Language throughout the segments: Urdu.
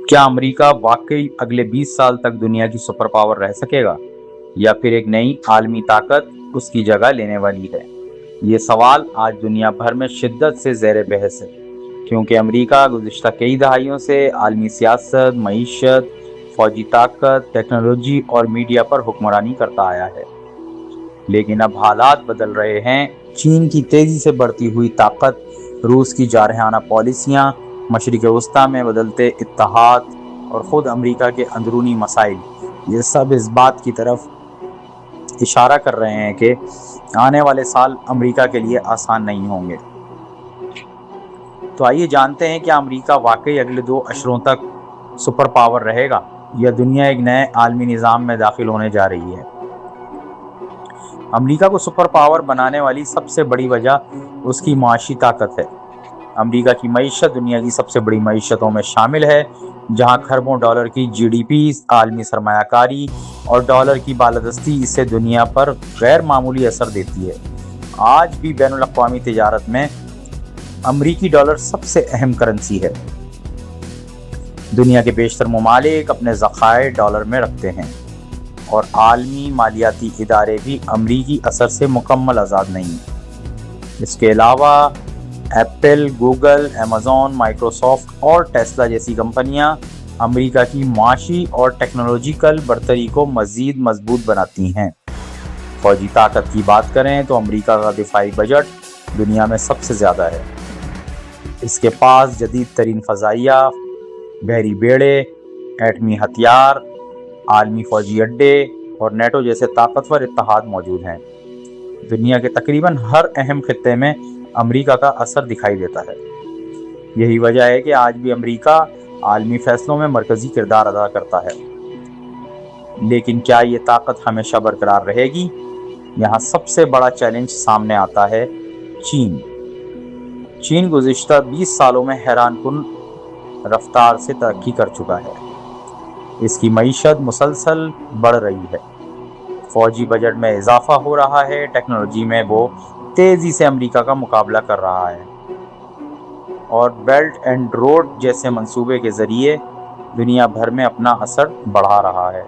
کیا امریکہ واقعی اگلے 20 سال تک دنیا کی سپر پاور رہ سکے گا یا پھر ایک نئی عالمی طاقت اس کی جگہ لینے والی ہے؟ یہ سوال آج دنیا بھر میں شدت سے زیر بحث ہے، کیونکہ امریکہ گزشتہ کئی دہائیوں سے عالمی سیاست، معیشت، فوجی طاقت، ٹیکنالوجی اور میڈیا پر حکمرانی کرتا آیا ہے۔ لیکن اب حالات بدل رہے ہیں۔ چین کی تیزی سے بڑھتی ہوئی طاقت، روس کی جارحانہ پالیسیاں، مشرق وسطیٰ میں بدلتے اتحاد اور خود امریکہ کے اندرونی مسائل، یہ سب اس بات کی طرف اشارہ کر رہے ہیں کہ آنے والے سال امریکہ کے لیے آسان نہیں ہوں گے۔ تو آئیے جانتے ہیں کہ امریکہ واقعی اگلے 2 عشروں تک سپر پاور رہے گا یا دنیا ایک نئے عالمی نظام میں داخل ہونے جا رہی ہے۔ امریکہ کو سپر پاور بنانے والی سب سے بڑی وجہ اس کی معاشی طاقت ہے۔ امریکہ کی معیشت دنیا کی سب سے بڑی معیشتوں میں شامل ہے، جہاں خربوں ڈالر کی جی ڈی پی، عالمی سرمایہ کاری اور ڈالر کی بالادستی اسے دنیا پر غیر معمولی اثر دیتی ہے۔ آج بھی بین الاقوامی تجارت میں امریکی ڈالر سب سے اہم کرنسی ہے۔ دنیا کے بیشتر ممالک اپنے ذخائر ڈالر میں رکھتے ہیں اور عالمی مالیاتی ادارے بھی امریکی اثر سے مکمل آزاد نہیں۔ اس کے علاوہ ایپل، گوگل، ایمیزون، مائیکروسافٹ اور ٹیسلا جیسی کمپنیاں امریکہ کی معاشی اور ٹیکنالوجیکل برتری کو مزید مضبوط بناتی ہیں۔ فوجی طاقت کی بات کریں تو امریکہ کا دفاعی بجٹ دنیا میں سب سے زیادہ ہے۔ اس کے پاس جدید ترین فضائیہ، بحری بیڑے، ایٹمی ہتھیار، عالمی فوجی اڈے اور نیٹو جیسے طاقتور اتحاد موجود ہیں۔ دنیا کے تقریباً ہر اہم خطے میں امریکہ کا اثر دکھائی دیتا ہے۔ یہی وجہ ہے کہ آج بھی امریکہ عالمی فیصلوں میں مرکزی کردار ادا کرتا ہے۔ لیکن کیا یہ طاقت ہمیشہ برقرار رہے گی؟ یہاں سب سے بڑا چیلنج سامنے آتا ہے چین۔ چین گزشتہ 20 سالوں میں حیران کن رفتار سے ترقی کر چکا ہے۔ اس کی معیشت مسلسل بڑھ رہی ہے، فوجی بجٹ میں اضافہ ہو رہا ہے، ٹیکنالوجی میں وہ تیزی سے امریکہ کا مقابلہ کر رہا ہے اور بیلٹ اینڈ روڈ جیسے منصوبے کے ذریعے دنیا بھر میں اپنا اثر بڑھا رہا ہے۔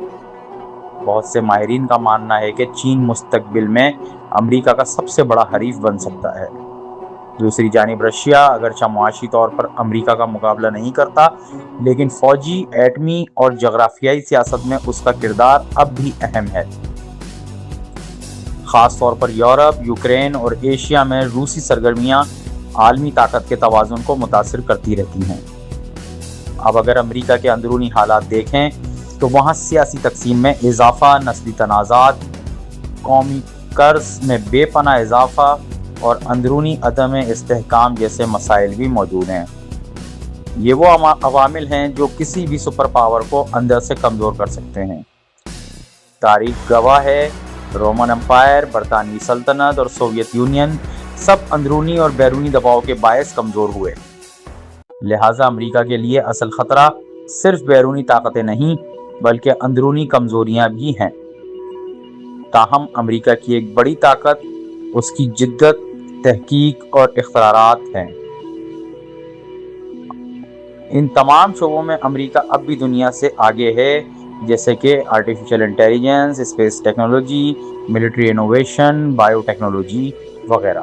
بہت سے ماہرین کا ماننا ہے کہ چین مستقبل میں امریکہ کا سب سے بڑا حریف بن سکتا ہے۔ دوسری جانب رشیا اگرچہ معاشی طور پر امریکہ کا مقابلہ نہیں کرتا، لیکن فوجی، ایٹمی اور جغرافیائی سیاست میں اس کا کردار اب بھی اہم ہے۔ خاص طور پر یورپ، یوکرین اور ایشیا میں روسی سرگرمیاں عالمی طاقت کے توازن کو متاثر کرتی رہتی ہیں۔ اب اگر امریکہ کے اندرونی حالات دیکھیں تو وہاں سیاسی تقسیم میں اضافہ، نسلی تنازعات، قومی قرض میں بے پناہ اضافہ اور اندرونی عدم استحکام جیسے مسائل بھی موجود ہیں۔ یہ وہ عوامل ہیں جو کسی بھی سپر پاور کو اندر سے کمزور کر سکتے ہیں۔ تاریخ گواہ ہے، رومن امپائر، برطانوی سلطنت اور سوویت یونین سب اندرونی اور بیرونی دباؤ کے باعث کمزور ہوئے۔ لہٰذا امریکہ کے لیے اصل خطرہ صرف بیرونی طاقتیں نہیں بلکہ اندرونی کمزوریاں بھی ہیں۔ تاہم امریکہ کی ایک بڑی طاقت اس کی جدت، تحقیق اور اختراعات ہیں۔ ان تمام شعبوں میں امریکہ اب بھی دنیا سے آگے ہے، جیسے کہ artificial intelligence, space technology, military innovation, bio technology وغیرہ۔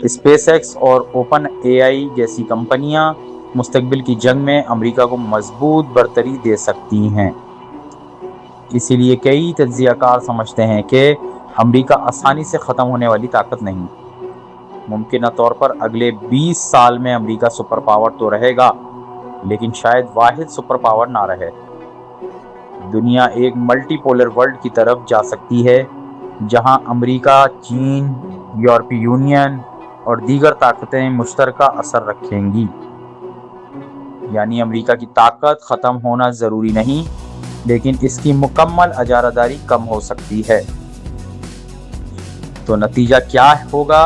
اسپیس ایکس اور اوپن اے آئی جیسی کمپنیاں مستقبل کی جنگ میں امریکہ کو مضبوط برتری دے سکتی ہیں۔ اسی لیے کئی تجزیہ کار سمجھتے ہیں کہ امریکہ آسانی سے ختم ہونے والی طاقت نہیں۔ ممکنہ طور پر اگلے 20 سال میں امریکہ سپر پاور تو رہے گا، لیکن شاید واحد سپر پاور نہ رہے۔ دنیا ایک ملٹی پولر ورلڈ کی طرف جا سکتی ہے، جہاں امریکہ، چین، یورپی یونین اور دیگر طاقتیں مشترکہ اثر رکھیں گی۔ یعنی امریکہ کی طاقت ختم ہونا ضروری نہیں، لیکن اس کی مکمل اجارہ داری کم ہو سکتی ہے۔ تو نتیجہ کیا ہوگا؟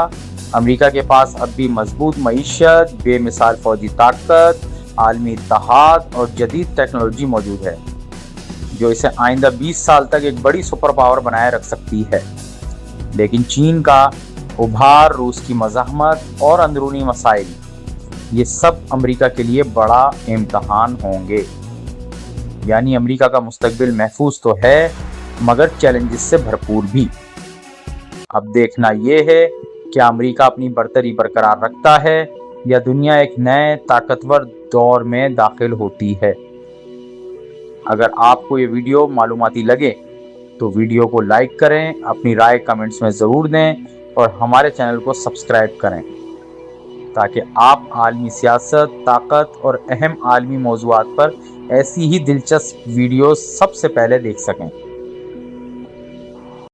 امریکہ کے پاس اب بھی مضبوط معیشت، بے مثال فوجی طاقت، عالمی اتحاد اور جدید ٹیکنالوجی موجود ہے، جو اسے آئندہ 20 سال تک ایک بڑی سپر پاور بنائے رکھ سکتی ہے۔ لیکن چین کا ابھار، روس کی مزاحمت اور اندرونی مسائل یہ سب امریکہ کے لیے بڑا امتحان ہوں گے۔ یعنی امریکہ کا مستقبل محفوظ تو ہے مگر چیلنجز سے بھرپور بھی۔ اب دیکھنا یہ ہے کہ امریکہ اپنی برتری برقرار رکھتا ہے یا دنیا ایک نئے طاقتور دور میں داخل ہوتی ہے۔ اگر آپ کو یہ ویڈیو معلوماتی لگے تو ویڈیو کو لائک کریں، اپنی رائے کمنٹس میں ضرور دیں اور ہمارے چینل کو سبسکرائب کریں تاکہ آپ عالمی سیاست، طاقت اور اہم عالمی موضوعات پر ایسی ہی دلچسپ ویڈیوز سب سے پہلے دیکھ سکیں۔